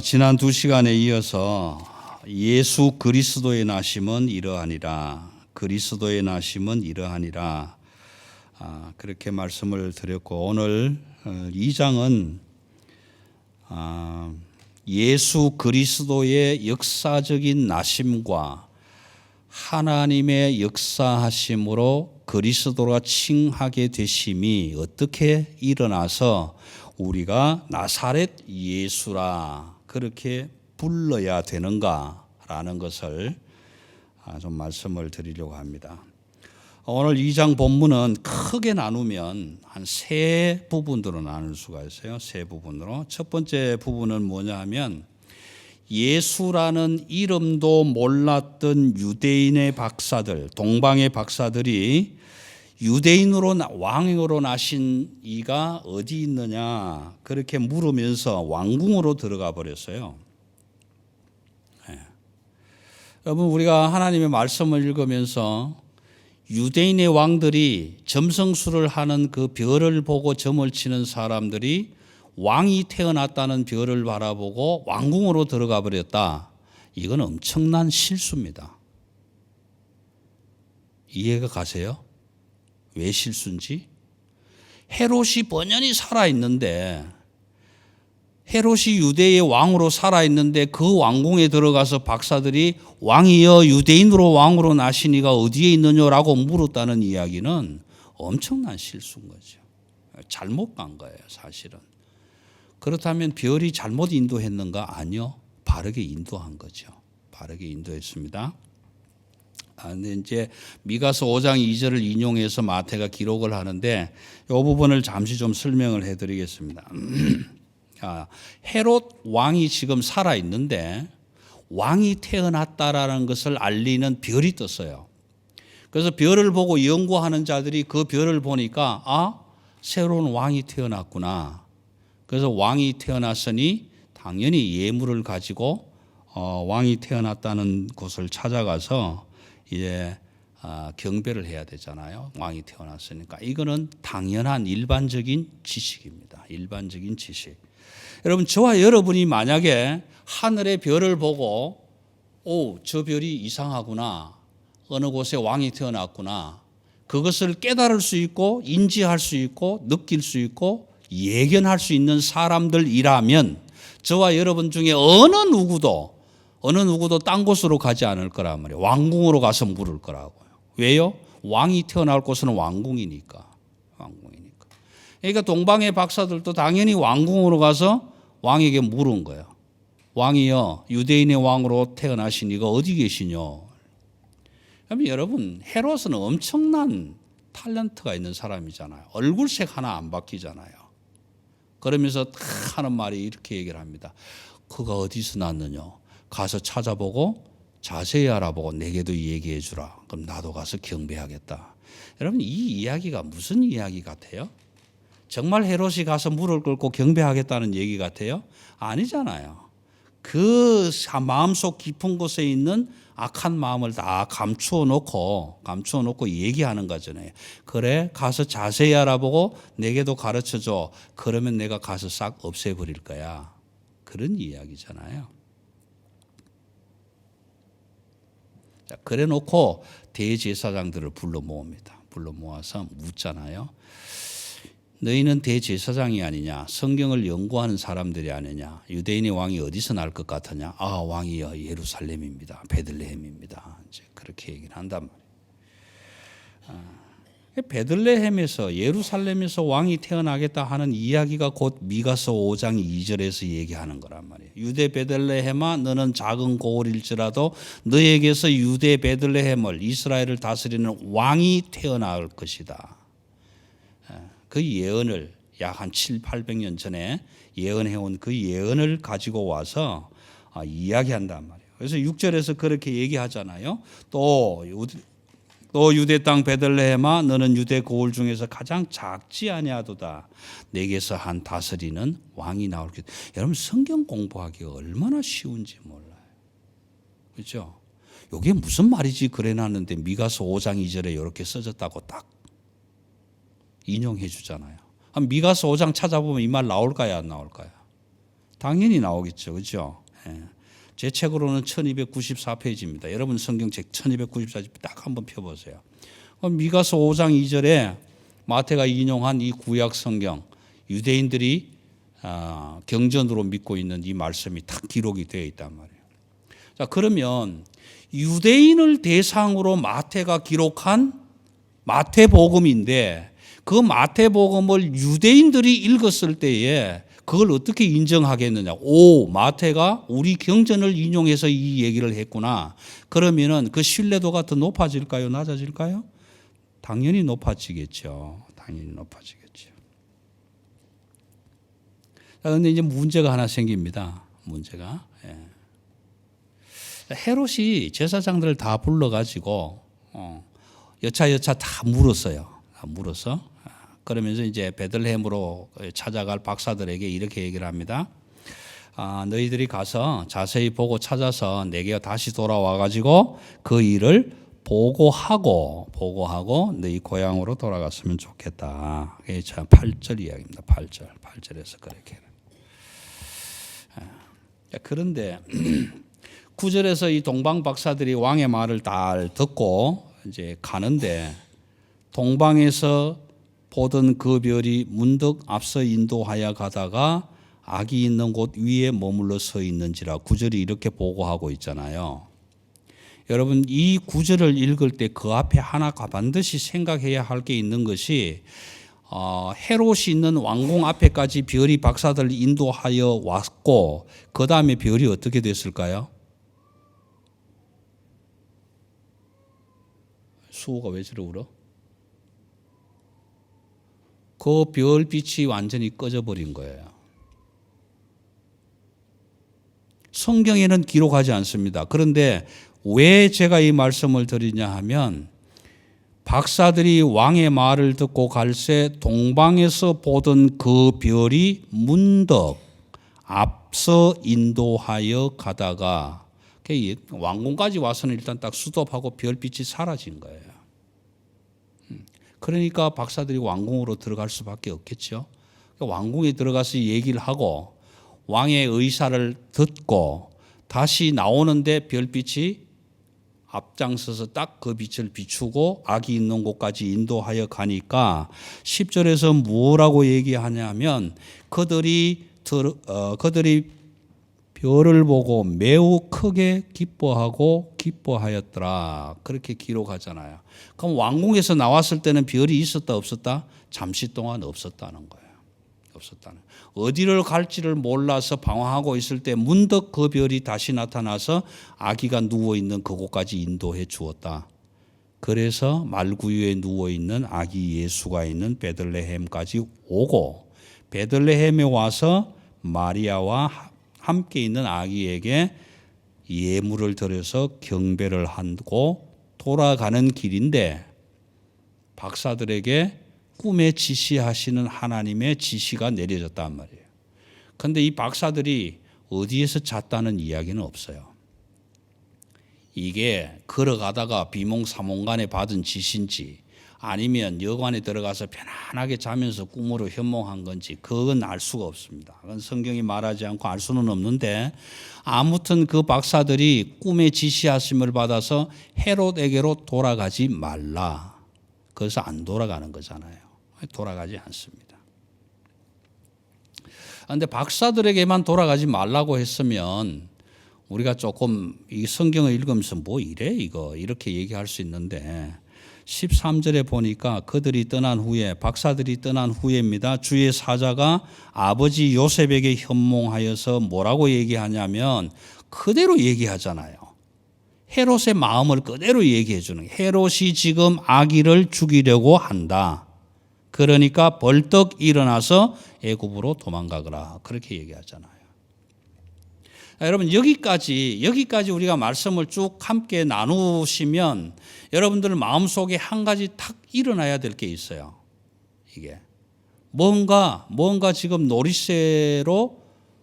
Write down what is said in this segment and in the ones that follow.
지난 두 시간에 이어서 예수 그리스도의 나심은 이러하니라, 그리스도의 나심은 이러하니라, 그렇게 말씀을 드렸고, 오늘 2장은 예수 그리스도의 역사적인 나심과 하나님의 역사하심으로 그리스도가 칭하게 되심이 어떻게 일어나서 우리가 나사렛 예수라 그렇게 불러야 되는가라는 것을 좀 말씀을 드리려고 합니다. 오늘 2장 본문은 크게 나누면 한 세 부분으로 나눌 수가 있어요. 세 부분으로. 첫 번째 부분은 뭐냐 하면 예수라는 이름도 몰랐던 유대인의 박사들, 동방의 박사들이 유대인으로 왕으로 나신 이가 어디 있느냐 그렇게 물으면서 왕궁으로 들어가 버렸어요. 여러분, 우리가 하나님의 말씀을 읽으면서 유대인의 왕들이 점성술을 하는 그 별을 보고 점을 치는 사람들이 왕이 태어났다는 별을 바라보고 왕궁으로 들어가 버렸다. 이건 엄청난 실수입니다. 이해가 가세요? 왜 실수인지? 헤롯이 번연히 살아있는데, 헤롯이 유대의 왕으로 살아있는데 그 왕궁에 들어가서 박사들이 왕이여 유대인으로 왕으로 나신 이가 어디에 있느냐라고 물었다는 이야기는 엄청난 실수인 거죠. 잘못 간 거예요, 사실은. 그렇다면 별이 잘못 인도했는가? 아니요. 바르게 인도한 거죠. 바르게 인도했습니다. 근데 이제 미가서 5장 2절을 인용해서 마태가 기록을 하는데 이 부분을 잠시 좀 설명을 해드리겠습니다. 헤롯 왕이 지금 살아 있는데 왕이 태어났다라는 것을 알리는 별이 떴어요. 그래서 별을 보고 연구하는 자들이 그 별을 보니까 새로운 왕이 태어났구나. 그래서 왕이 태어났으니 당연히 예물을 가지고 왕이 태어났다는 곳을 찾아가서 이제 경배를 해야 되잖아요. 왕이 태어났으니까. 이거는 당연한 일반적인 지식입니다. 일반적인 지식. 여러분, 저와 여러분이 만약에 하늘의 별을 보고 저 별이 이상하구나. 어느 곳에 왕이 태어났구나. 그것을 깨달을 수 있고 인지할 수 있고 느낄 수 있고 예견할 수 있는 사람들이라면 저와 여러분 중에 어느 누구도 딴 곳으로 가지 않을 거란 말이에요. 왕궁으로 가서 물을 거라고요. 왜요? 왕이 태어날 곳은 왕궁이니까. 그러니까 동방의 박사들도 당연히 왕궁으로 가서 왕에게 물은 거예요. 왕이여 유대인의 왕으로 태어나신 이가 어디 계시냐. 그러면 여러분, 헤롯은 엄청난 탤런트가 있는 사람이잖아요. 얼굴색 하나 안 바뀌잖아요. 그러면서 하는 말이 이렇게 얘기를 합니다. 그가 어디서 났느냐. 가서 찾아보고 자세히 알아보고 내게도 얘기해 주라. 그럼 나도 가서 경배하겠다. 여러분, 이 이야기가 무슨 이야기 같아요? 정말 헤롯이 가서 무릎 꿇고 경배하겠다는 얘기 같아요? 아니잖아요. 그 마음속 깊은 곳에 있는 악한 마음을 다 감추어 놓고 얘기하는 거잖아요. 그래, 가서 자세히 알아보고 내게도 가르쳐 줘. 그러면 내가 가서 싹 없애버릴 거야. 그런 이야기잖아요. 자, 그래 놓고 대제사장들을 불러 모읍니다. 불러 모아서 묻잖아요. 너희는 대제사장이 아니냐? 성경을 연구하는 사람들이 아니냐? 유대인의 왕이 어디서 날 것 같으냐? 왕이여 예루살렘입니다. 베들레헴입니다. 이제 그렇게 얘기를 한단 말이에요. 베들레헴에서 예루살렘에서 왕이 태어나겠다 하는 이야기가 곧 미가서 5장 2절에서 얘기하는 거란 말이에요. 유대 베들레헴아 너는 작은 고을일지라도 너에게서 유대 베들레헴을 이스라엘을 다스리는 왕이 태어날 것이다. 그 예언을 약 한 700~800년 전에 예언해온 그 예언을 가지고 와서 이야기한단 말이에요. 그래서 6절에서 그렇게 얘기하잖아요. 또 유대 땅 베들레헴아 너는 유대 고을 중에서 가장 작지 아니하도다. 내게서 한 다스리는 왕이 나올 것. 여러분, 성경 공부하기가 얼마나 쉬운지 몰라요. 그렇죠? 이게 무슨 말이지 그래 놨는데 미가서 5장 2절에 이렇게 써졌다고 딱 인용해 주잖아요. 미가서 5장 찾아보면 이 말 나올까요? 안 나올까요? 당연히 나오겠죠. 그렇죠? 예. 제 책으로는 1294페이지입니다. 여러분 성경책 1294페이지 딱 한번 펴보세요. 미가서 5장 2절에 마태가 인용한 이 구약 성경, 유대인들이 경전으로 믿고 있는 이 말씀이 딱 기록이 되어 있단 말이에요. 자, 그러면 유대인을 대상으로 마태가 기록한 마태복음인데 그 마태복음을 유대인들이 읽었을 때에 그걸 어떻게 인정하겠느냐. 오, 마태가 우리 경전을 인용해서 이 얘기를 했구나. 그러면은 그 신뢰도가 더 높아질까요? 낮아질까요? 당연히 높아지겠죠. 당연히 높아지겠죠. 그런데 이제 문제가 하나 생깁니다. 문제가. 헤롯이 제사장들을 다 불러가지고 여차 다 물었어요. 다 물어서 그러면서 이제 베들레헴으로 찾아갈 박사들에게 이렇게 얘기를 합니다. 너희들이 가서 자세히 보고 찾아서 내게 다시 돌아와가지고 그 일을 보고하고 너희 고향으로 돌아갔으면 좋겠다. 이게 참 8절 이야기입니다. 8절에서 그렇게. 그런데 9절에서 이 동방 박사들이 왕의 말을 다 듣고 이제 가는데 동방에서 보던 그 별이 문득 앞서 인도하여 가다가 악이 있는 곳 위에 머물러 서 있는지라 9절이 이렇게 보고하고 있잖아요. 여러분 이 9절을 읽을 때 그 앞에 하나 반드시 생각해야 할 게 있는 것이 헤롯이 있는 왕궁 앞에까지 별이 박사들을 인도하여 왔고 그 다음에 별이 어떻게 됐을까요? 수호가 왜 저러 울어? 그 별빛이 완전히 꺼져버린 거예요. 성경에는 기록하지 않습니다. 그런데 왜 제가 이 말씀을 드리냐 하면 박사들이 왕의 말을 듣고 갈새 동방에서 보던 그 별이 문득 앞서 인도하여 가다가 왕궁까지 와서는 일단 딱 스톱하고 별빛이 사라진 거예요. 그러니까 박사들이 왕궁으로 들어갈 수밖에 없겠죠. 왕궁에 들어가서 얘기를 하고 왕의 의사를 듣고 다시 나오는데 별빛이 앞장서서 딱 그 빛을 비추고 악이 있는 곳까지 인도하여 가니까 10절에서 뭐라고 얘기하냐면 그들이 별을 보고 매우 크게 기뻐하였더라. 그렇게 기록하잖아요. 그럼 왕궁에서 나왔을 때는 별이 있었다 없었다? 잠시 동안 없었다는 거예요. 어디를 갈지를 몰라서 방황하고 있을 때 문득 그 별이 다시 나타나서 아기가 누워있는 그곳까지 인도해 주었다. 그래서 말구유에 누워있는 아기 예수가 있는 베들레헴까지 오고 베들레헴에 와서 마리아와 함께 있는 아기에게 예물을 드려서 경배를 하고 돌아가는 길인데 박사들에게 꿈에 지시하시는 하나님의 지시가 내려졌단 말이에요. 그런데 이 박사들이 어디에서 잤다는 이야기는 없어요. 이게 걸어가다가 비몽사몽간에 받은 지시인지 아니면 여관에 들어가서 편안하게 자면서 꿈으로 현몽한 건지 그건 알 수가 없습니다. 그건 성경이 말하지 않고 알 수는 없는데 아무튼 그 박사들이 꿈에 지시하심을 받아서 헤롯에게로 돌아가지 말라. 그래서 안 돌아가는 거잖아요. 돌아가지 않습니다. 그런데 박사들에게만 돌아가지 말라고 했으면 우리가 조금 이 성경을 읽으면서 뭐 이래 이거 이렇게 얘기할 수 있는데 13절에 보니까 그들이 떠난 후에 박사들이 떠난 후에입니다. 주의 사자가 아버지 요셉에게 현몽하여서 뭐라고 얘기하냐면 그대로 얘기하잖아요. 헤롯의 마음을 그대로 얘기해 주는 거예요. 헤롯이 지금 아기를 죽이려고 한다. 그러니까 벌떡 일어나서 애굽으로 도망가거라. 그렇게 얘기하잖아요. 여러분 여기까지 우리가 말씀을 쭉 함께 나누시면 여러분들 마음속에 한 가지 탁 일어나야 될 게 있어요. 이게 뭔가 지금 놀이새로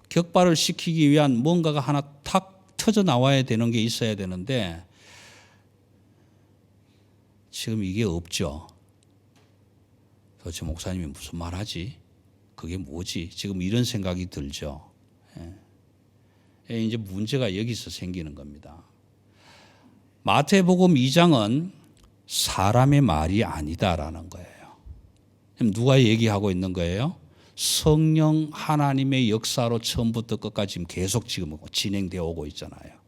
격발을 시키기 위한 뭔가가 하나 탁 터져 나와야 되는 게 있어야 되는데 지금 이게 없죠. 도대체 목사님이 무슨 말하지? 그게 뭐지? 지금 이런 생각이 들죠. 이제 문제가 여기서 생기는 겁니다. 마태복음 2장은 사람의 말이 아니다라는 거예요. 그럼 누가 얘기하고 있는 거예요? 성령 하나님의 역사로 처음부터 끝까지 지금 계속 지금 진행되어 오고 있잖아요.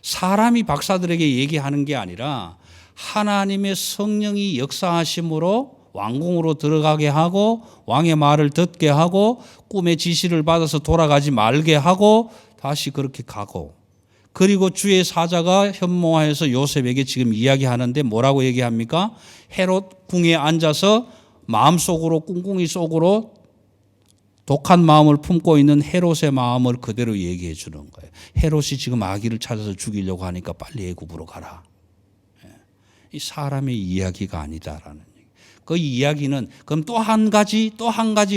사람이 박사들에게 얘기하는 게 아니라 하나님의 성령이 역사하심으로 왕궁으로 들어가게 하고 왕의 말을 듣게 하고 꿈의 지시를 받아서 돌아가지 말게 하고 다시 그렇게 가고, 그리고 주의 사자가 현모하여서 요셉에게 지금 이야기하는데 뭐라고 얘기합니까? 헤롯 궁에 앉아서 마음속으로 꿍꿍이 속으로 독한 마음을 품고 있는 헤롯의 마음을 그대로 얘기해 주는 거예요. 헤롯이 지금 아기를 찾아서 죽이려고 하니까 빨리 애굽으로 가라. 이 사람의 이야기가 아니다라는 얘기. 그 이야기는 그럼 또 한 가지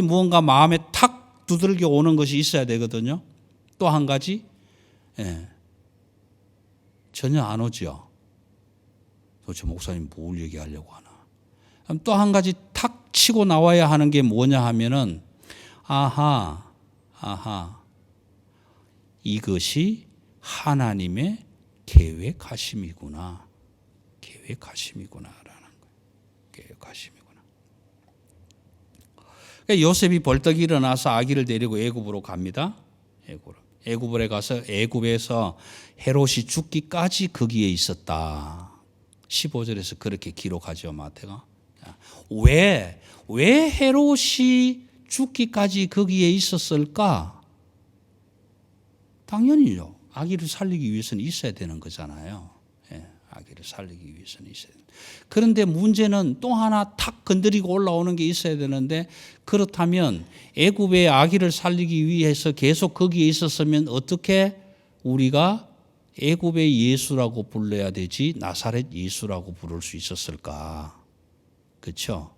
무언가 마음에 탁 두들겨 오는 것이 있어야 되거든요. 또 한 가지, 전혀 안 오죠. 도대체 목사님 뭘 얘기하려고 하나. 그럼 또 한 가지 탁 치고 나와야 하는 게 뭐냐 하면은 아하, 이것이 하나님의 계획하심이구나라는 거예요. 계획하심이구나. 그러니까 요셉이 벌떡 일어나서 아기를 데리고 애굽으로 갑니다. 애굽에 가서 애굽에서 헤롯이 죽기까지 거기에 있었다. 15절에서 그렇게 기록하죠, 마태가. 왜 헤롯이 죽기까지 거기에 있었을까? 당연히요. 아기를 살리기 위해서는 있어야 되는 거잖아요. 아기를 살리기 위해서는 있어야 되는. 그런데 문제는 또 하나 탁 건드리고 올라오는 게 있어야 되는데, 그렇다면 애굽의 아기를 살리기 위해서 계속 거기에 있었으면 어떻게 우리가 애굽의 예수라고 불러야 되지 나사렛 예수라고 부를 수 있었을까? 그렇죠?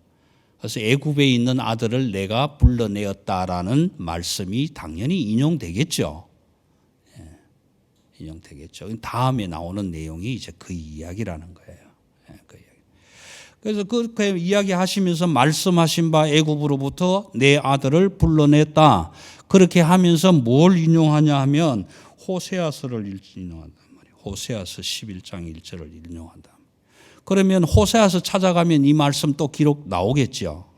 그래서 애굽에 있는 아들을 내가 불러내었다라는 말씀이 당연히 인용되겠죠. 인용되겠죠. 다음에 나오는 내용이 이제 그 이야기라는 거예요. 그 이야기. 그래서 그렇게 이야기하시면서 말씀하신 바 애굽으로부터 내 아들을 불러냈다. 그렇게 하면서 뭘 인용하냐 하면 호세아서를 인용한단 말이에요. 호세아서 11장 1절을 인용한다. 그러면 호세아서 찾아가면 이 말씀 또 기록 나오겠죠.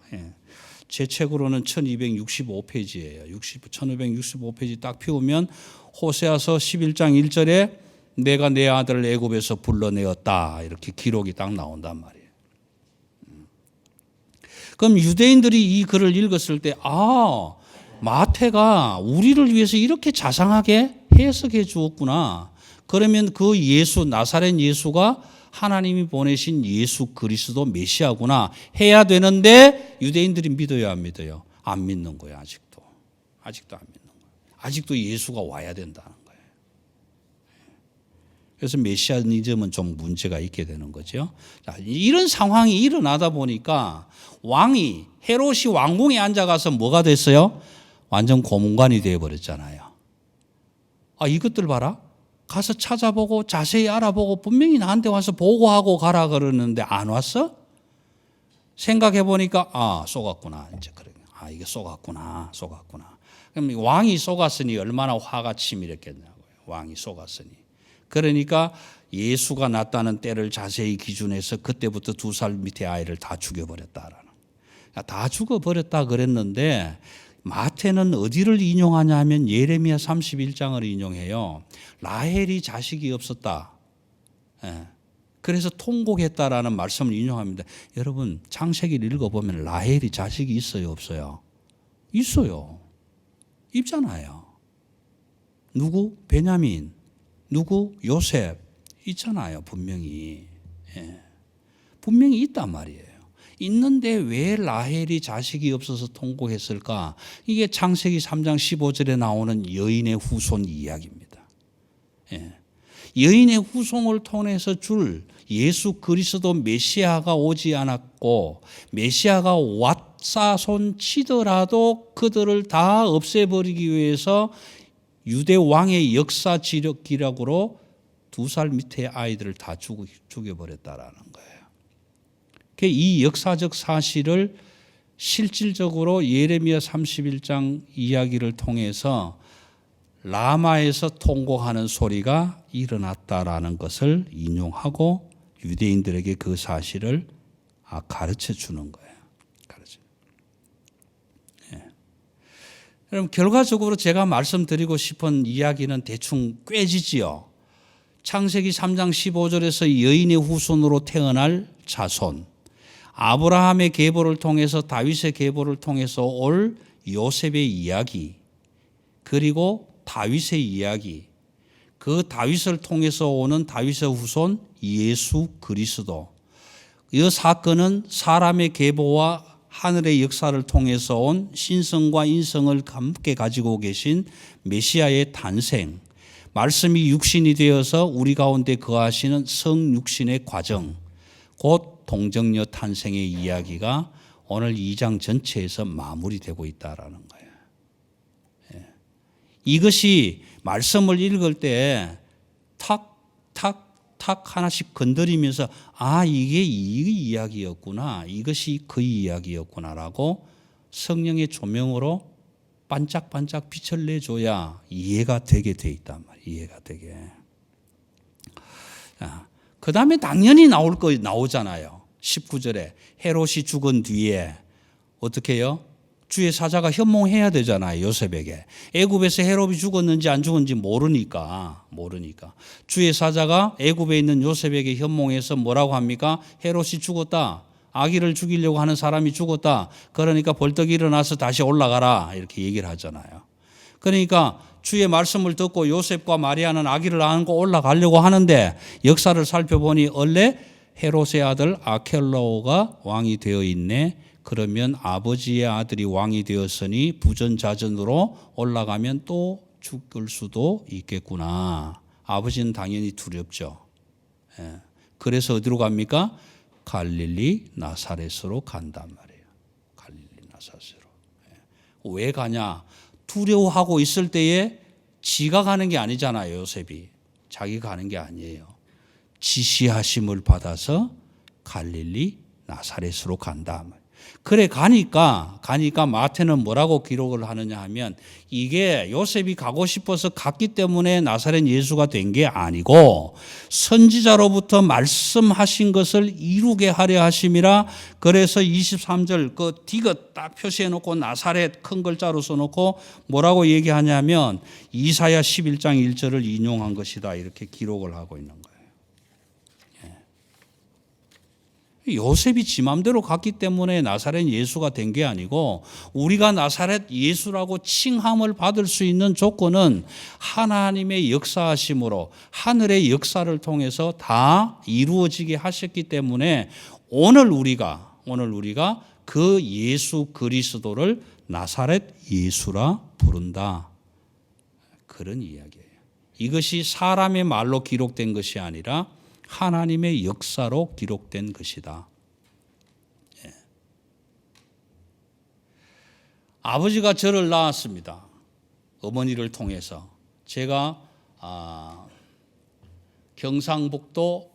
제 책으로는 1265페이지예요. 1265페이지 딱 피우면 호세아서 11장 1절에 내가 내 아들을 애굽에서 불러내었다. 이렇게 기록이 딱 나온단 말이에요. 그럼 유대인들이 이 글을 읽었을 때, 마태가 우리를 위해서 이렇게 자상하게 해석해 주었구나. 그러면 그 예수, 나사렛 예수가 하나님이 보내신 예수 그리스도 메시아구나 해야 되는데, 유대인들이 믿어요, 안 믿어요? 안 믿는 거예요, 아직도 안 믿는 거예요. 아직도 예수가 와야 된다는 거예요. 그래서 메시아니즘은 좀 문제가 있게 되는 거죠. 자, 이런 상황이 일어나다 보니까 왕이, 헤롯이 왕궁에 앉아가서 뭐가 됐어요? 완전 고문관이 되어버렸잖아요. 이것들 봐라. 가서 찾아보고 자세히 알아보고 분명히 나한테 와서 보고하고 가라 그러는데 안 왔어? 생각해 보니까 쏘갔구나. 이제 그래. 이게 쏘갔구나. 그럼 왕이 쏘갔으니 얼마나 화가 치밀했겠냐고요. 왕이 쏘갔으니. 그러니까 예수가 났다는 때를 자세히 기준해서 그때부터 2살 밑에 아이를 다 죽여버렸다라는. 다 죽어버렸다 그랬는데 마태는 어디를 인용하냐 하면 예레미야 31장을 인용해요. 라헬이 자식이 없었다. 그래서 통곡했다라는 말씀을 인용합니다. 여러분 창세기를 읽어보면 라헬이 자식이 있어요, 없어요? 있어요. 있잖아요. 누구? 베냐민. 누구? 요셉. 있잖아요, 분명히. 분명히 있단 말이에요. 있는데 왜 라헬이 자식이 없어서 통곡했을까? 이게 창세기 3장 15절에 나오는 여인의 후손 이야기입니다. 여인의 후손을 통해서 줄 예수 그리스도 메시아가 오지 않았고, 메시아가 왓사손 치더라도 그들을 다 없애버리기 위해서 유대 왕의 역사 기록으로 2살 밑에 아이들을 다 죽여버렸다라는 거예요. 이 역사적 사실을 실질적으로 예레미야 31장 이야기를 통해서 라마에서 통곡하는 소리가 일어났다라는 것을 인용하고 유대인들에게 그 사실을 가르쳐 주는 거예요. 그럼 결과적으로 제가 말씀드리고 싶은 이야기는 대충 꿰지지요. 창세기 3장 15절에서 여인의 후손으로 태어날 자손, 아브라함의 계보를 통해서 다윗의 계보를 통해서 올 요셉의 이야기, 그리고 다윗의 이야기, 그 다윗을 통해서 오는 다윗의 후손 예수 그리스도. 이 사건은 사람의 계보와 하늘의 역사를 통해서 온 신성과 인성을 함께 가지고 계신 메시아의 탄생, 말씀이 육신이 되어서 우리 가운데 거하시는 성육신의 과정, 곧 동정녀 탄생의 이야기가 오늘 2장 전체에서 마무리되고 있다라는 거예요. 이것이 말씀을 읽을 때 탁 하나씩 건드리면서 이게 이 이야기였구나, 이것이 그 이야기였구나라고 성령의 조명으로 반짝반짝 빛을 내줘야 이해가 되게 돼 있단 말이에요. 이해가 되게. 그 다음에 당연히 나오잖아요. 19절에 헤롯이 죽은 뒤에 어떻게 해요? 주의 사자가 현몽해야 되잖아요. 요셉에게. 애굽에서 헤롯이 죽었는지 안 죽었는지 모르니까. 주의 사자가 애굽에 있는 요셉에게 현몽해서 뭐라고 합니까? 헤롯이 죽었다. 아기를 죽이려고 하는 사람이 죽었다. 그러니까 벌떡 일어나서 다시 올라가라. 이렇게 얘기를 하잖아요. 그러니까 주의 말씀을 듣고 요셉과 마리아는 아기를 안고 올라가려고 하는데 역사를 살펴보니 원래 헤롯의 아들 아켈라오가 왕이 되어 있네. 그러면 아버지의 아들이 왕이 되었으니 부전자전으로 올라가면 또 죽을 수도 있겠구나. 아버지는 당연히 두렵죠. 그래서 어디로 갑니까? 갈릴리 나사렛으로 간단 말이에요. 갈릴리 나사렛으로. 왜 가냐? 두려워하고 있을 때에 지가 가는 게 아니잖아요. 요셉이. 자기가 가는 게 아니에요. 지시하심을 받아서 갈릴리 나사렛으로 간다. 그래 가니까 마태는 뭐라고 기록을 하느냐 하면 이게 요셉이 가고 싶어서 갔기 때문에 나사렛 예수가 된 게 아니고 선지자로부터 말씀하신 것을 이루게 하려 하심이라. 그래서 23절 그 디귿 딱 표시해 놓고 나사렛 큰 글자로 써놓고 뭐라고 얘기하냐면 이사야 11장 1절을 인용한 것이다. 이렇게 기록을 하고 있는 거예요. 요셉이 지 맘대로 갔기 때문에 나사렛 예수가 된 게 아니고 우리가 나사렛 예수라고 칭함을 받을 수 있는 조건은 하나님의 역사하심으로 하늘의 역사를 통해서 다 이루어지게 하셨기 때문에 오늘 우리가 그 예수 그리스도를 나사렛 예수라 부른다. 그런 이야기예요. 이것이 사람의 말로 기록된 것이 아니라 하나님의 역사로 기록된 것이다. 아버지가 저를 낳았습니다. 어머니를 통해서. 제가 경상북도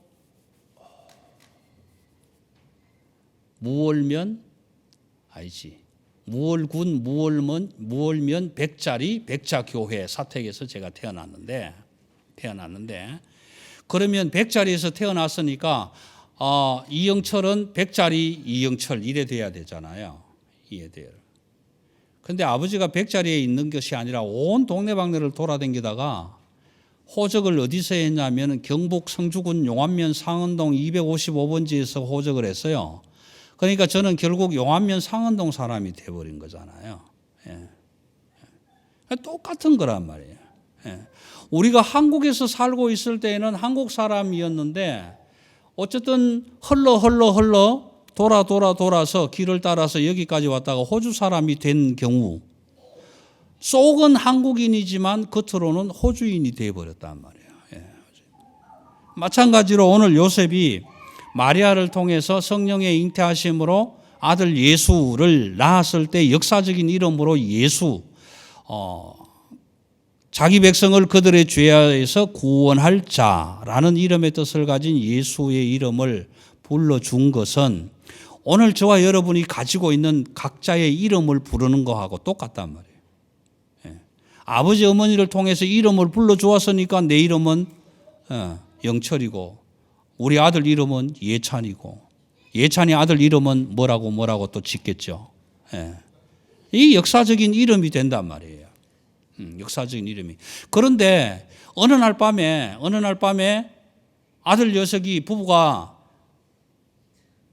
무월군 무월면 백자교회 사택에서 제가 태어났는데 그러면 백자리에서 태어났으니까 이영철은 백자리 이영철 이래 돼야 되잖아요. 이해돼요. 근데 아버지가 백자리에 있는 것이 아니라 온 동네방네를 돌아다니다가 호적을 어디서 했냐면 경북 성주군 용안면 상은동 255번지에서 호적을 했어요. 그러니까 저는 결국 용안면 상은동 사람이 돼버린 거잖아요. 똑같은 거란 말이에요. 우리가 한국에서 살고 있을 때에는 한국 사람이었는데 어쨌든 흘러 돌아서 길을 따라서 여기까지 왔다가 호주 사람이 된 경우 속은 한국인이지만 겉으로는 호주인이 되어버렸단 말이에요. 마찬가지로 오늘 요셉이 마리아를 통해서 성령의 잉태하심으로 아들 예수를 낳았을 때 역사적인 이름으로 예수, 자기 백성을 그들의 죄에서 구원할 자라는 이름의 뜻을 가진 예수의 이름을 불러준 것은 오늘 저와 여러분이 가지고 있는 각자의 이름을 부르는 거하고 똑같단 말이에요. 아버지 어머니를 통해서 이름을 불러주었으니까 내 이름은 영철이고 우리 아들 이름은 예찬이고 예찬이 아들 이름은 뭐라고 또 짓겠죠. 이 역사적인 이름이 된단 말이에요. 역사적인 이름이. 그런데 어느 날 밤에 아들 녀석이 부부가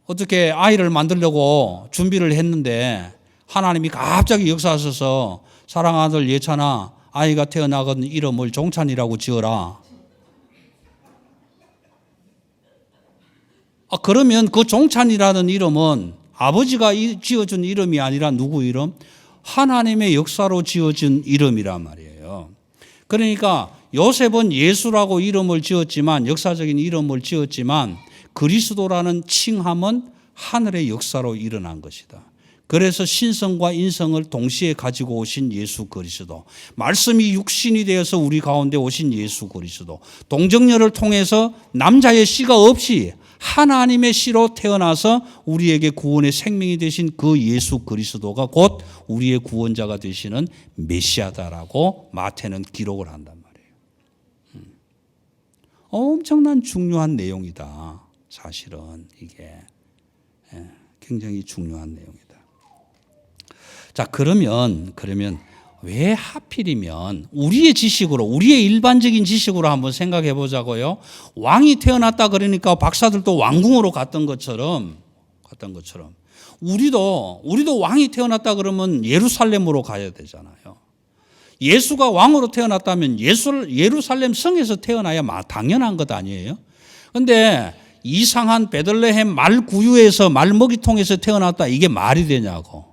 어떻게 아이를 만들려고 준비를 했는데 하나님이 갑자기 역사하셔서 사랑하는 아들 예찬아 아이가 태어나거든 이름을 종찬이라고 지어라. 그러면 그 종찬이라는 이름은 아버지가 지어준 이름이 아니라 누구 이름? 하나님의 역사로 지어진 이름이란 말이에요. 그러니까 요셉은 예수라고 이름을 지었지만 역사적인 이름을 지었지만 그리스도라는 칭함은 하늘의 역사로 일어난 것이다. 그래서 신성과 인성을 동시에 가지고 오신 예수 그리스도, 말씀이 육신이 되어서 우리 가운데 오신 예수 그리스도, 동정녀를 통해서 남자의 씨가 없이 하나님의 씨로 태어나서 우리에게 구원의 생명이 되신 그 예수 그리스도가 곧 우리의 구원자가 되시는 메시아다라고 마태는 기록을 한단 말이에요. 엄청난 중요한 내용이다. 사실은 이게 굉장히 중요한 내용이다. 자, 그러면 왜 하필이면 우리의 지식으로, 우리의 일반적인 지식으로 한번 생각해 보자고요. 왕이 태어났다 그러니까 박사들도 왕궁으로 갔던 것처럼 우리도 왕이 태어났다 그러면 예루살렘으로 가야 되잖아요. 예수가 왕으로 태어났다면 예루살렘 성에서 태어나야 당연한 것 아니에요? 그런데 이상한 베들레헴 말구유에서 말먹이통에서 태어났다, 이게 말이 되냐고.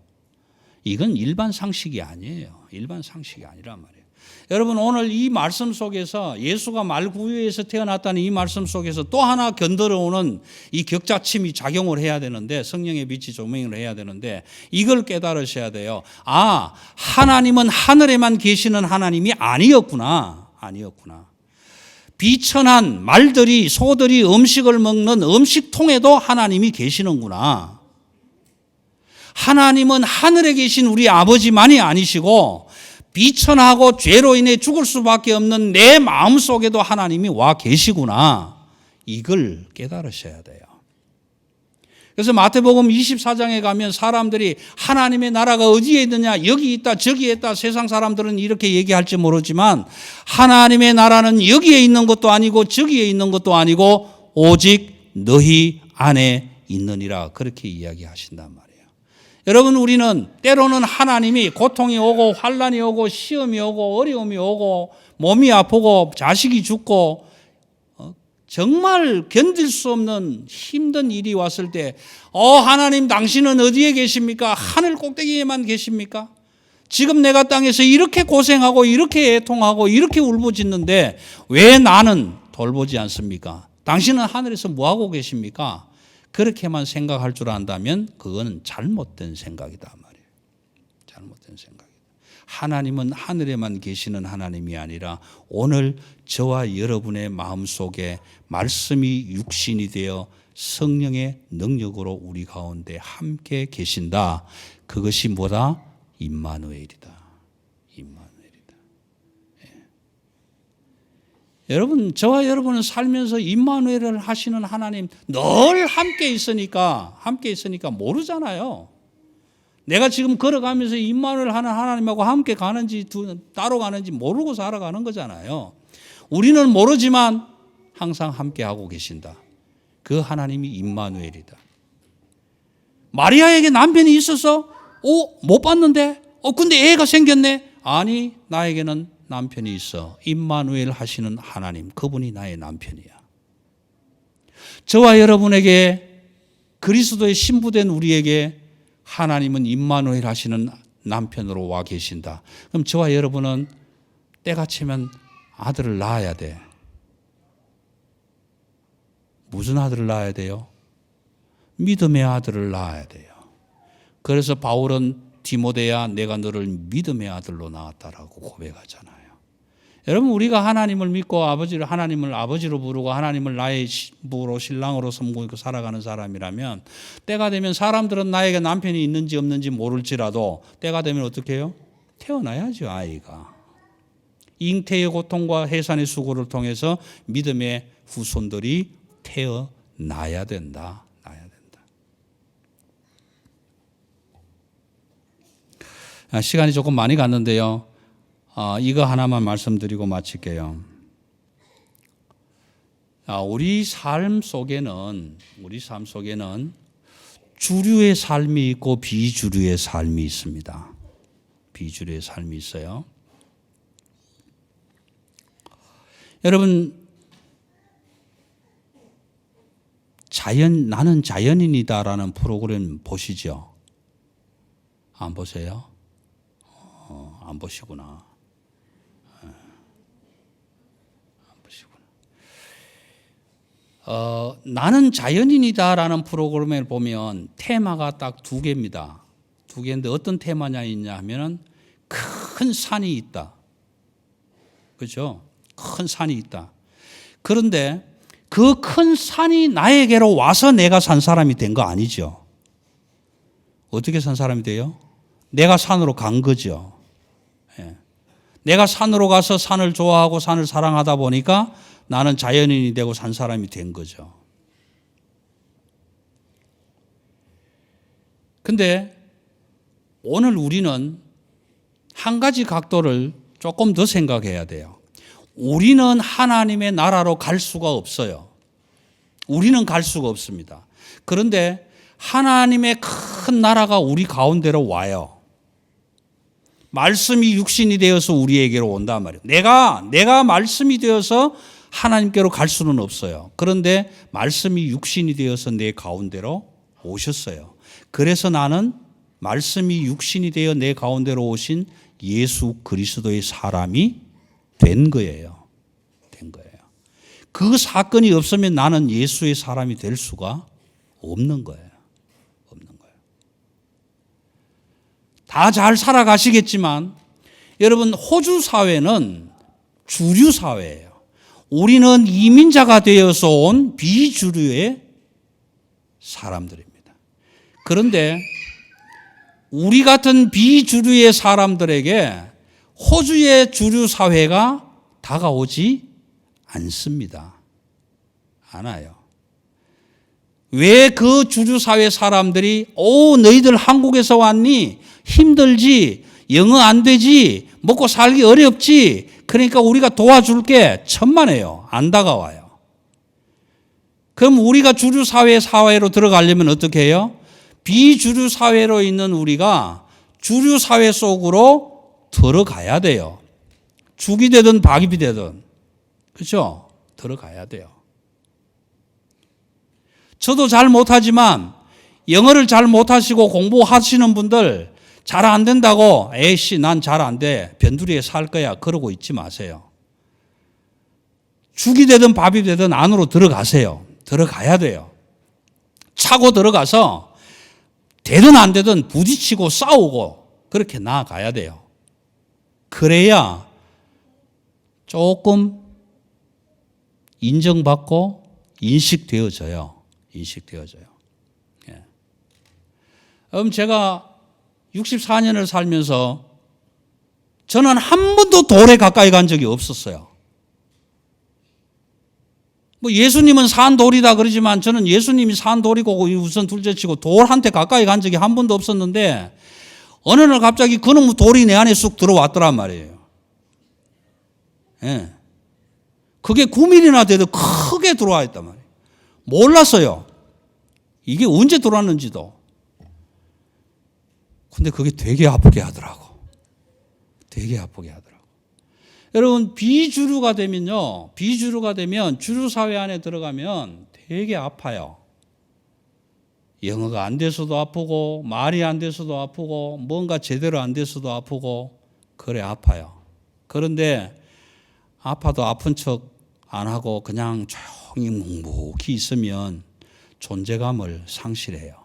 이건 일반 상식이 아니에요. 일반 상식이 아니란 말이에요. 여러분, 오늘 이 말씀 속에서 예수가 말구유에서 태어났다는 이 말씀 속에서 또 하나 견들어오는 이 격자침이 작용을 해야 되는데, 성령의 빛이 조명을 해야 되는데, 이걸 깨달으셔야 돼요. 하나님은 하늘에만 계시는 하나님이 아니었구나. 비천한 말들이, 소들이 음식을 먹는 음식통에도 하나님이 계시는구나. 하나님은 하늘에 계신 우리 아버지만이 아니시고 비천하고 죄로 인해 죽을 수밖에 없는 내 마음속에도 하나님이 와 계시구나. 이걸 깨달으셔야 돼요. 그래서 마태복음 24장에 가면 사람들이 하나님의 나라가 어디에 있느냐, 여기 있다 저기 있다, 세상 사람들은 이렇게 얘기할지 모르지만 하나님의 나라는 여기에 있는 것도 아니고 저기에 있는 것도 아니고 오직 너희 안에 있느니라, 그렇게 이야기하신단 말이에요. 여러분, 우리는 때로는 하나님이 고통이 오고 환난이 오고 시험이 오고 어려움이 오고 몸이 아프고 자식이 죽고 정말 견딜 수 없는 힘든 일이 왔을 때 하나님 당신은 어디에 계십니까? 하늘 꼭대기에만 계십니까? 지금 내가 땅에서 이렇게 고생하고 이렇게 애통하고 이렇게 울부짖는데 왜 나는 돌보지 않습니까? 당신은 하늘에서 뭐하고 계십니까? 그렇게만 생각할 줄 안다면 그건 잘못된 생각이다 말이에요. 잘못된 생각이다. 하나님은 하늘에만 계시는 하나님이 아니라 오늘 저와 여러분의 마음속에 말씀이 육신이 되어 성령의 능력으로 우리 가운데 함께 계신다. 그것이 뭐다? 임마누엘이다. 여러분, 저와 여러분은 살면서 임마누엘을 하시는 하나님 늘 함께 있으니까 모르잖아요. 내가 지금 걸어가면서 임마누엘 하는 하나님하고 함께 가는지 따로 가는지 모르고 살아가는 거잖아요. 우리는 모르지만 항상 함께 하고 계신다. 그 하나님이 임마누엘이다. 마리아에게 남편이 있어서 못 봤는데 근데 애가 생겼네. 아니, 나에게는 남편이 있어. 임마누엘 하시는 하나님, 그분이 나의 남편이야. 저와 여러분에게, 그리스도의 신부된 우리에게 하나님은 임마누엘 하시는 남편으로 와 계신다. 그럼 저와 여러분은 때가 차면 아들을 낳아야 돼. 무슨 아들을 낳아야 돼요? 믿음의 아들을 낳아야 돼요. 그래서 바울은 디모데야, 내가 너를 믿음의 아들로 낳았다라고 고백하잖아요. 여러분, 우리가 하나님을 믿고 하나님을 아버지로 부르고 하나님을 나의 부로 신랑으로 섬기고 살아가는 사람이라면 때가 되면 사람들은 나에게 남편이 있는지 없는지 모를지라도 때가 되면 어떻게 해요? 태어나야죠, 아이가. 잉태의 고통과 해산의 수고를 통해서 믿음의 후손들이 태어나야 된다. 시간이 조금 많이 갔는데요. 이거 하나만 말씀드리고 마칠게요. 우리 삶 속에는 주류의 삶이 있고 비주류의 삶이 있습니다. 비주류의 삶이 있어요. 여러분, 나는 자연인이다라는 프로그램 보시죠? 안 보세요? 안 보시구나. 나는 자연인이다라는 프로그램을 보면 테마가 딱 두 개입니다. 두 개인데 어떤 테마냐 있냐 하면은 큰 산이 있다. 그렇죠? 큰 산이 있다. 그런데 그 큰 산이 나에게로 와서 내가 산 사람이 된 거 아니죠. 어떻게 산 사람이 돼요? 내가 산으로 간 거죠. 예. 내가 산으로 가서 산을 좋아하고 산을 사랑하다 보니까 나는 자연인이 되고 산 사람이 된 거죠. 근데 오늘 우리는 한 가지 각도를 조금 더 생각해야 돼요. 우리는 하나님의 나라로 갈 수가 없어요. 우리는 갈 수가 없습니다. 그런데 하나님의 큰 나라가 우리 가운데로 와요. 말씀이 육신이 되어서 우리에게로 온단 말이에요. 내가 말씀이 되어서 하나님께로 갈 수는 없어요. 그런데 말씀이 육신이 되어서 내 가운데로 오셨어요. 그래서 나는 말씀이 육신이 되어 내 가운데로 오신 예수 그리스도의 사람이 된 거예요. 그 사건이 없으면 나는 예수의 사람이 될 수가 없는 거예요. 다 잘 살아가시겠지만 여러분, 호주 사회는 주류 사회예요. 우리는 이민자가 되어서 온 비주류의 사람들입니다. 그런데 우리 같은 비주류의 사람들에게 호주의 주류 사회가 다가오지 않습니다. 않아요. 왜 그 주류 사회 사람들이 너희들 한국에서 왔니? 힘들지? 영어 안 되지? 먹고 살기 어렵지? 그러니까 우리가 도와줄게. 천만에요. 안 다가와요. 그럼 우리가 주류 사회로 들어가려면 어떻게 해요? 비주류 사회로 있는 우리가 주류 사회 속으로 들어가야 돼요. 죽이 되든 박이 되든. 그렇죠? 들어가야 돼요. 저도 잘 못하지만 영어를 잘 못하시고 공부하시는 분들 잘 안 된다고 에이씨 난 잘 안 돼. 변두리에 살 거야. 그러고 있지 마세요. 죽이 되든 밥이 되든 안으로 들어가세요. 들어가야 돼요. 차고 들어가서 되든 안 되든 부딪히고 싸우고 그렇게 나아가야 돼요. 그래야 조금 인정받고 인식되어져요. 예. 그럼 제가 64년을 살면서 저는 한 번도 돌에 가까이 간 적이 없었어요. 뭐 예수님은 산 돌이다 그러지만 저는 예수님이 산 돌이고 우선 둘째치고 돌한테 가까이 간 적이 한 번도 없었는데 어느 날 갑자기 그놈 돌이 내 안에 쑥 들어왔더란 말이에요. 예. 그게 9mm나 돼도 크게 들어와 있단 말이에요. 몰랐어요. 이게 언제 들어왔는지도. 근데 그게 되게 아프게 하더라고. 여러분, 비주류가 되면 주류 사회 안에 들어가면 되게 아파요. 영어가 안 돼서도 아프고 말이 안 돼서도 아프고 뭔가 제대로 안 돼서도 아프고 그래 아파요. 그런데 아파도 아픈 척 안 하고 그냥 조용히 묵묵히 있으면 존재감을 상실해요.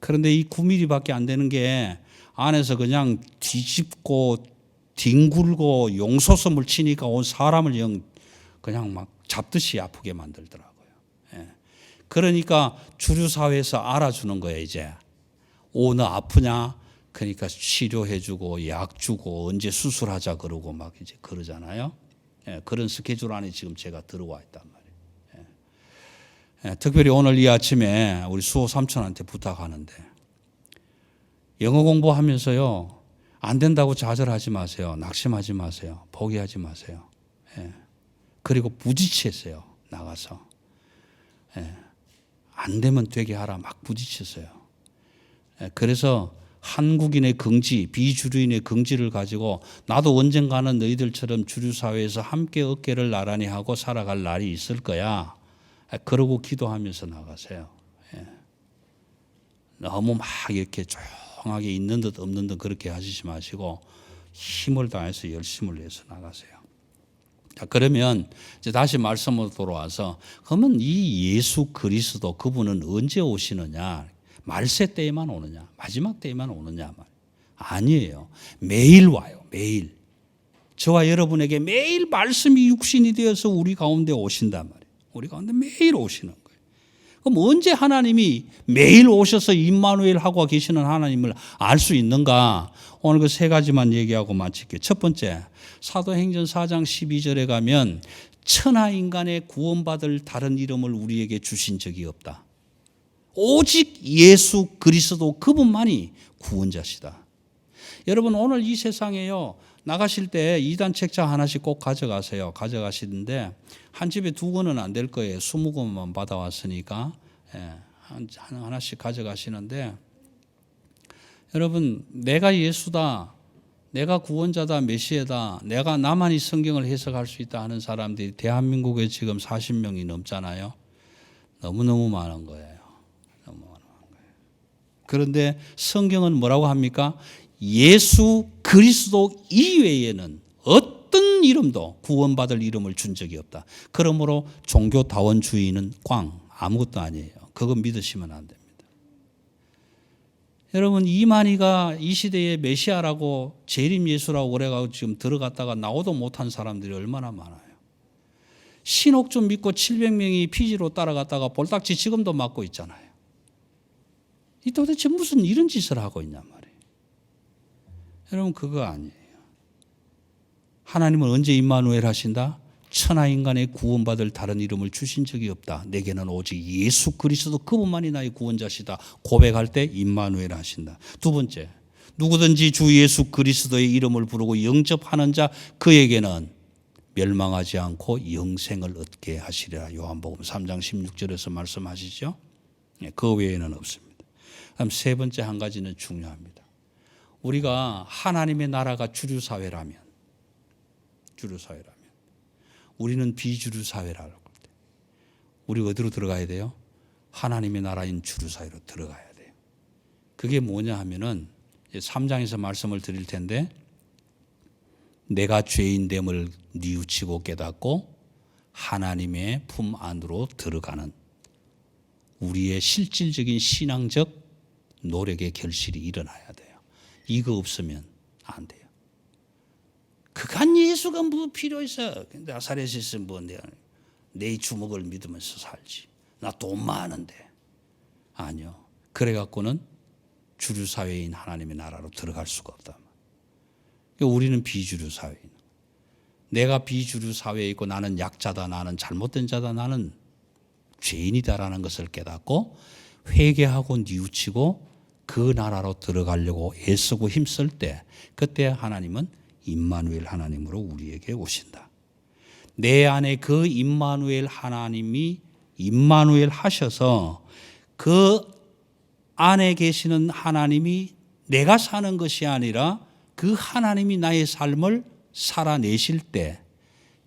그런데 이 9mm밖에 안 되는 게 안에서 그냥 뒤집고 뒹굴고 용솟음을 치니까 온 사람을 그냥 막 잡듯이 아프게 만들더라고요. 예. 그러니까 주류 사회에서 알아주는 거예요. 이제 너 아프냐? 그러니까 치료해주고 약 주고 언제 수술하자 그러고 막 이제 그러잖아요. 예, 그런 스케줄 안에 지금 제가 들어와 있단 말이에요. 예, 특별히 오늘 이 아침에 우리 수호 삼촌한테 부탁하는데 영어 공부하면서요 안 된다고 좌절하지 마세요. 낙심하지 마세요. 포기하지 마세요. 예, 그리고 부딪혔어요. 나가서 안 되면 되게 하라 막 부딪혔어요. 그래서 한국인의 긍지, 비주류인의 긍지를 가지고 나도 언젠가는 너희들처럼 주류사회에서 함께 어깨를 나란히 하고 살아갈 날이 있을 거야. 그러고 기도하면서 나가세요. 너무 막 이렇게 조용하게 있는 듯 없는 듯 그렇게 하시지 마시고 힘을 다해서 열심을 내서 나가세요. 자, 그러면 이제 다시 말씀으로 돌아와서 그러면 이 예수 그리스도 그분은 언제 오시느냐? 말세 때에만 오느냐? 마지막 때에만 오느냐? 아니에요. 매일 와요. 매일. 저와 여러분에게 매일 말씀이 육신이 되어서 우리 가운데 오신단 말이에요. 우리 가운데 매일 오시는 거예요. 그럼 언제 하나님이 매일 오셔서 임마누엘 하고 계시는 하나님을 알 수 있는가? 오늘 그 세 가지만 얘기하고 마칠게요. 첫 번째, 사도행전 4장 12절에 가면 천하 인간의 구원받을 다른 이름을 우리에게 주신 적이 없다. 오직 예수 그리스도 그분만이 구원자시다. 여러분 오늘 이 세상에요. 나가실 때 2단 책자 하나씩 꼭 가져가세요. 가져가시는데 한 집에 2권은 안 될 거예요. 20권만 받아왔으니까 하나씩 가져가시는데 여러분 내가 예수다. 내가 구원자다. 메시아다. 내가 나만이 성경을 해석할 수 있다 하는 사람들이 대한민국에 지금 40명이 넘잖아요. 너무너무 많은 거예요. 그런데 성경은 뭐라고 합니까? 예수 그리스도 이외에는 어떤 이름도 구원받을 이름을 준 적이 없다. 그러므로 종교다원주의는 꽝 아무것도 아니에요. 그거 믿으시면 안 됩니다. 여러분 이만희가 이 시대의 메시아라고 재림 예수라고 그래가지고 지금 들어갔다가 나오도 못한 사람들이 얼마나 많아요. 신옥 좀 믿고 700명이 피지로 따라갔다가 볼딱지 지금도 맞고 있잖아요. 이 도대체 무슨 이런 짓을 하고 있냔 말이에요. 여러분 그거 아니에요. 하나님은 언제 임마누엘 하신다? 천하 인간의 구원받을 다른 이름을 주신 적이 없다. 내게는 오직 예수 그리스도 그분만이 나의 구원자시다. 고백할 때 임마누엘 하신다. 두 번째, 누구든지 주 예수 그리스도의 이름을 부르고 영접하는 자 그에게는 멸망하지 않고 영생을 얻게 하시리라. 요한복음 3장 16절에서 말씀하시죠. 그 외에는 없습니다. 그럼 세 번째 한 가지는 중요합니다. 우리가 하나님의 나라가 주류사회라면 우리는 비주류사회라고 할 때 우리가 어디로 들어가야 돼요? 하나님의 나라인 주류사회로 들어가야 돼요. 그게 뭐냐 하면은 3장에서 말씀을 드릴 텐데 내가 죄인됨을 뉘우치고 깨닫고 하나님의 품 안으로 들어가는 우리의 실질적인 신앙적 노력의 결실이 일어나야 돼요. 이거 없으면 안 돼요. 그간 예수가 뭐 필요 있어? 나사렛에서 뭐 내 주먹을 믿으면서 살지. 나 돈 많은데. 아니요. 그래갖고는 주류사회인 하나님의 나라로 들어갈 수가 없다. 우리는 비주류 사회인. 내가 비주류 사회에 있고 나는 약자다. 나는 잘못된 자다. 나는 죄인이다라는 것을 깨닫고 회개하고 뉘우치고 그 나라로 들어가려고 애쓰고 힘쓸 때 그때 하나님은 임마누엘 하나님으로 우리에게 오신다. 내 안에 그 임마누엘 하나님이 임마누엘 하셔서 그 안에 계시는 하나님이 내가 사는 것이 아니라 그 하나님이 나의 삶을 살아내실 때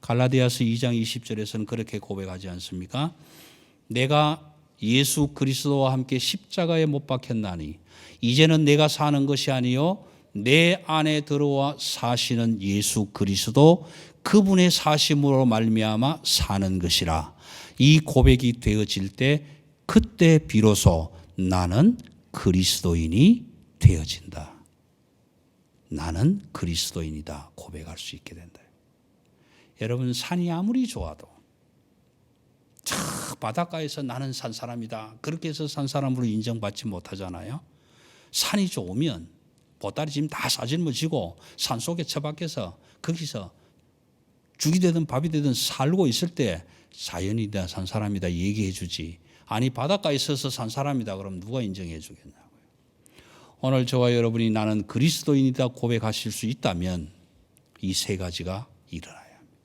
갈라디아서 2장 20절에서는 그렇게 고백하지 않습니까? 내가 예수 그리스도와 함께 십자가에 못 박혔나니 이제는 내가 사는 것이 아니요 내 안에 들어와 사시는 예수 그리스도 그분의 사심으로 말미암아 사는 것이라. 이 고백이 되어질 때 그때 비로소 나는 그리스도인이 되어진다. 나는 그리스도인이다 고백할 수 있게 된다. 여러분 산이 아무리 좋아도 저 바닷가에서 나는 산 사람이다 그렇게 해서 산 사람으로 인정받지 못하잖아요. 산이 좋으면 보따리 짐 다 싸짊어지고 산속에 처박혀서 거기서 죽이 되든 밥이 되든 살고 있을 때 자연이다 산 사람이다 얘기해 주지. 아니 바닷가에 서서 산 사람이다 그러면 누가 인정해 주겠냐고요. 오늘 저와 여러분이 나는 그리스도인이다 고백하실 수 있다면 이 세 가지가 일어나야 합니다.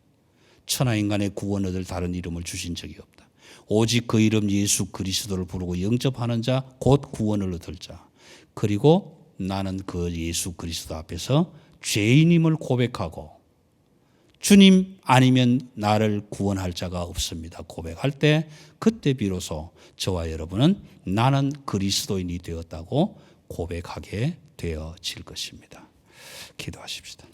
천하인간의 구원 얻을 다른 이름을 주신 적이 없다. 오직 그 이름 예수 그리스도를 부르고 영접하는 자 곧 구원을 얻을 자. 그리고 나는 그 예수 그리스도 앞에서 죄인임을 고백하고 주님 아니면 나를 구원할 자가 없습니다. 고백할 때 그때 비로소 저와 여러분은 나는 그리스도인이 되었다고 고백하게 되어질 것입니다. 기도하십시다.